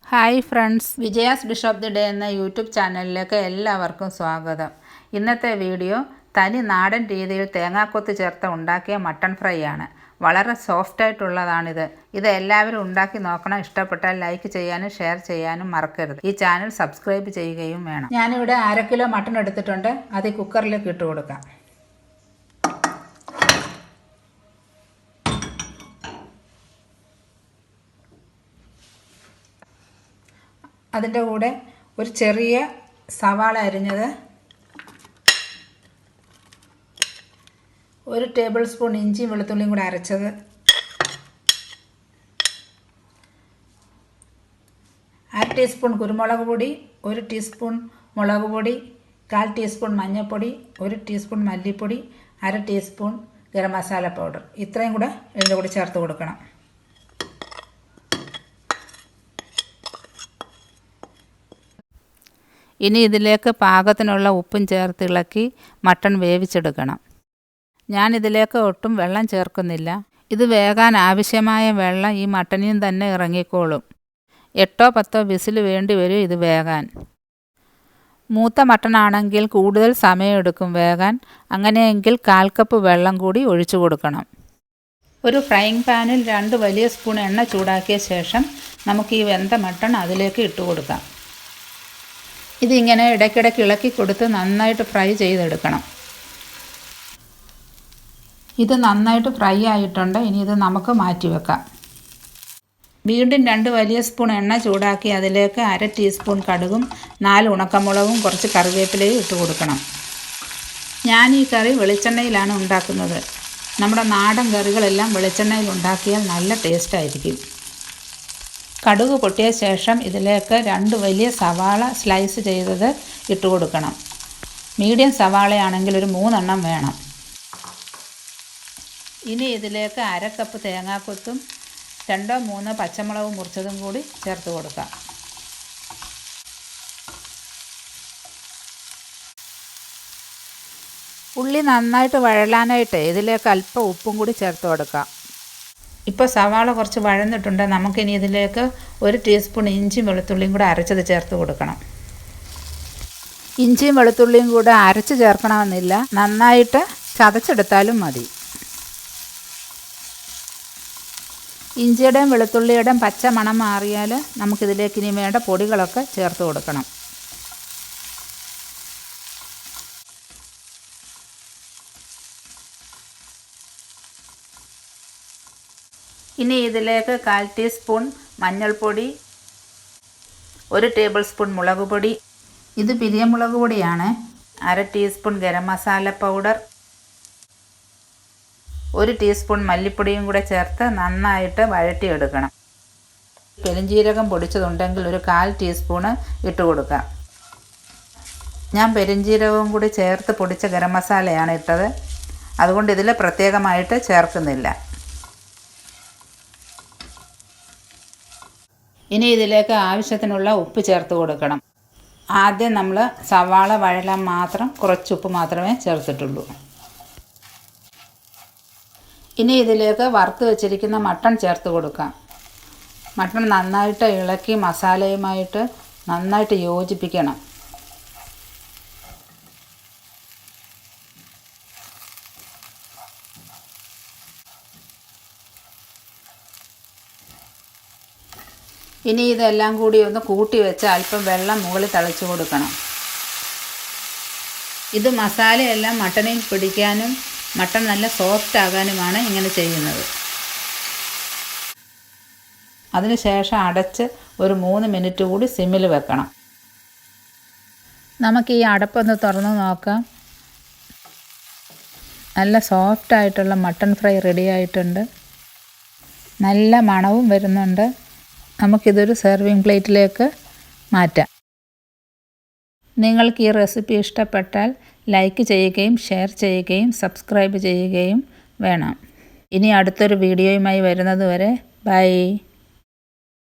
Hi friends, Vijayas dish of the day എന്ന YouTube ചാനലിലേക്ക് എല്ലാവർക്കും സ്വാഗതം. ഇന്നത്തെ വീഡിയോ തനി നാടൻ രീതിയിൽ തേങ്ങാക്കൊത്ത് ചേർത്ത് ഉണ്ടാക്കിയ മട്ടൺ ഫ്രൈ ആണ്. വളരെ സോഫ്റ്റായിട്ടുള്ളതാണിത്. ഇത് എല്ലാവരും ഉണ്ടാക്കി നോക്കണം. ഇഷ്ടപ്പെട്ടാൽ ലൈക്ക് ചെയ്യാനും ഷെയർ ചെയ്യാനും മറക്കരുത്. ഈ ചാനൽ സബ്സ്ക്രൈബ് ചെയ്യുകയും വേണം. ഞാനിവിടെ 1/2 കിലോ മട്ടൺ എടുത്തിട്ടുണ്ട്. അത് കുക്കറിലേക്ക് ഇട്ട് കൊടുക്കാം. അതിൻ്റെ കൂടെ ഒരു ചെറിയ സവാള അരിഞ്ഞത്, 1 ടേബിൾ സ്പൂൺ ഇഞ്ചിയും വെളുത്തുള്ളിയും കൂടെ അരച്ചത്, 1/2 ടീസ്പൂൺ കുരുമുളക് പൊടി, 1 ടീസ്പൂൺ മുളക് പൊടി, 1/4 ടീസ്പൂൺ മഞ്ഞൾപ്പൊടി, 1 ടീസ്പൂൺ മല്ലിപ്പൊടി, 1/2 ടീസ്പൂൺ ഗരം മസാല പൗഡർ. ഇത്രയും കൂടെ ഇതിൻ്റെ കൂടെ ചേർത്ത് കൊടുക്കണം. ഇനി ഇതിലേക്ക് പാകത്തിനുള്ള ഉപ്പും ചേർത്ത് ഇളക്കി മട്ടൺ വേവിച്ചെടുക്കണം. ഞാനിതിലേക്ക് ഒട്ടും വെള്ളം ചേർക്കുന്നില്ല. ഇത് വേകാൻ ആവശ്യമായ വെള്ളം ഈ മട്ടനിൽ തന്നെ ഇറങ്ങിക്കോളും. 8-10 വിസിൽ വേണ്ടി വരും ഇത് വേകാൻ. മൂത്ത മട്ടണാണെങ്കിൽ കൂടുതൽ സമയമെടുക്കും വേകാൻ. അങ്ങനെയെങ്കിൽ 1/4 കപ്പ് വെള്ളം കൂടി ഒഴിച്ചു കൊടുക്കണം. ഒരു ഫ്രൈയിങ് പാനിൽ 2 വലിയ സ്പൂൺ എണ്ണ ചൂടാക്കിയ ശേഷം നമുക്ക് ഈ വെന്ത മട്ടൺ അതിലേക്ക് ഇട്ട് കൊടുക്കാം. ഇതിങ്ങനെ ഇടയ്ക്കിടയ്ക്ക് ഇളക്കി കൊടുത്ത് നന്നായിട്ട് ഫ്രൈ ചെയ്തെടുക്കണം. ഇത് നന്നായിട്ട് ഫ്രൈ ആയിട്ടുണ്ട്. ഇനി ഇത് നമുക്ക് മാറ്റി വെക്കാം. വീണ്ടും 2 വലിയ സ്പൂൺ എണ്ണ ചൂടാക്കി അതിലേക്ക് 1/2 ടീസ്പൂൺ കടുകും 4 ഉണക്കമുളകും കുറച്ച് കറിവേപ്പിലയും ഇട്ട് കൊടുക്കണം. ഞാൻ ഈ കറി വെളിച്ചെണ്ണയിലാണ് ഉണ്ടാക്കുന്നത്. നമ്മുടെ നാടൻ കറികളെല്ലാം വെളിച്ചെണ്ണയിൽ ഉണ്ടാക്കിയാൽ നല്ല ടേസ്റ്റായിരിക്കും. കടുക് പൊട്ടിയ ശേഷം ഇതിലേക്ക് 2 വലിയ സവാള സ്ലൈസ് ചെയ്തത് ഇട്ട് കൊടുക്കണം. മീഡിയം സവാളയാണെങ്കിൽ ഒരു 3 എണ്ണം വേണം. ഇനി ഇതിലേക്ക് 1/2 കപ്പ് തേങ്ങാക്കൊത്തും 2-3 പച്ചമുളക് മുറിച്ചതും കൂടി ചേർത്ത് കൊടുക്കാം. ഉള്ളി നന്നായിട്ട് വഴലാനായിട്ട് ഇതിലേക്ക് അല്പം ഉപ്പും കൂടി ചേർത്ത് കൊടുക്കാം. ഇപ്പോൾ സവാള കുറച്ച് വഴന്നിട്ടുണ്ട്. നമുക്കിനി ഇതിലേക്ക് 1 ടീസ്പൂൺ ഇഞ്ചിയും വെളുത്തുള്ളിയും കൂടെ അരച്ചത് ചേർത്ത് കൊടുക്കണം. ഇഞ്ചിയും വെളുത്തുള്ളിയും കൂടെ അരച്ച് ചേർക്കണമെന്നില്ല, നന്നായിട്ട് ചതച്ചെടുത്താലും മതി. ഇഞ്ചിയുടെയും വെളുത്തുള്ളിയുടെയും പച്ച മണം മാറിയാൽ നമുക്കിതിലേക്ക് ഇനി വേണ്ട പൊടികളൊക്കെ ചേർത്ത് കൊടുക്കണം. ഇനി ഇതിലേക്ക് 1/4 ടീസ്പൂൺ മഞ്ഞൾപ്പൊടി, 1 ടേബിൾ സ്പൂൺ മുളക് പൊടി, ഇത് പിരിയമുളക് പൊടിയാണ്, 1/2 teaspoon garam masala powder, 1 teaspoon മല്ലിപ്പൊടിയും കൂടെ ചേർത്ത് നന്നായിട്ട് വഴറ്റിയെടുക്കണം. പെരുംജീരകം പൊടിച്ചതുണ്ടെങ്കിൽ ഒരു 1/4 ടീസ്പൂണ് ഇട്ട് കൊടുക്കാം. ഞാൻ പെരുംജീരകവും കൂടി ചേർത്ത് പൊടിച്ച ഗരം മസാലയാണ് ഇട്ടത്. അതുകൊണ്ട് ഇതിൽ പ്രത്യേകമായിട്ട് ചേർക്കുന്നില്ല. ഇനി ഇതിലേക്ക് ആവശ്യത്തിനുള്ള ഉപ്പ് ചേർത്ത് കൊടുക്കണം. ആദ്യം നമ്മൾ സവാള വഴലാൻ മാത്രം കുറച്ച് ഉപ്പ് മാത്രമേ ചേർത്തിട്ടുള്ളൂ. ഇനി ഇതിലേക്ക് വറുത്ത് വെച്ചിരിക്കുന്ന മട്ടൺ ചേർത്ത് കൊടുക്കാം. മട്ടൺ നന്നായിട്ട് ഇളക്കി മസാലയുമായിട്ട് നന്നായിട്ട് യോജിപ്പിക്കണം. ഇനി ഇതെല്ലാം കൂടി ഒന്ന് കൂട്ടി വെച്ച് അല്പം വെള്ളം മുകളിൽ തളിച്ചു കൊടുക്കണം. ഇത് മസാലയെല്ലാം മട്ടണിൽ പിടിക്കാനും മട്ടൺ നല്ല സോഫ്റ്റ് ആകാനുമാണ് ഇങ്ങനെ ചെയ്യുന്നത്. അതിനുശേഷം അടച്ച് ഒരു 3 മിനിറ്റ് കൂടി സിമ്മിൽ വെക്കണം. നമുക്ക് ഈ അടപ്പൊന്ന് തുറന്ന് നോക്കാം. നല്ല സോഫ്റ്റായിട്ടുള്ള മട്ടൺ ഫ്രൈ റെഡി ആയിട്ടുണ്ട്. നല്ല മണവും വരുന്നുണ്ട്. നമുക്കിതൊരു സെർവിങ് പ്ലേറ്റിലേക്ക് മാറ്റാം. നിങ്ങൾക്ക് ഈ റെസിപ്പി ഇഷ്ടപ്പെട്ടാൽ ലൈക്ക് ചെയ്യുകയും ഷെയർ ചെയ്യുകയും സബ്സ്ക്രൈബ് ചെയ്യുകയും വേണം. ഇനി അടുത്തൊരു വീഡിയോയുമായി വരുന്നത് വരെ ബൈ.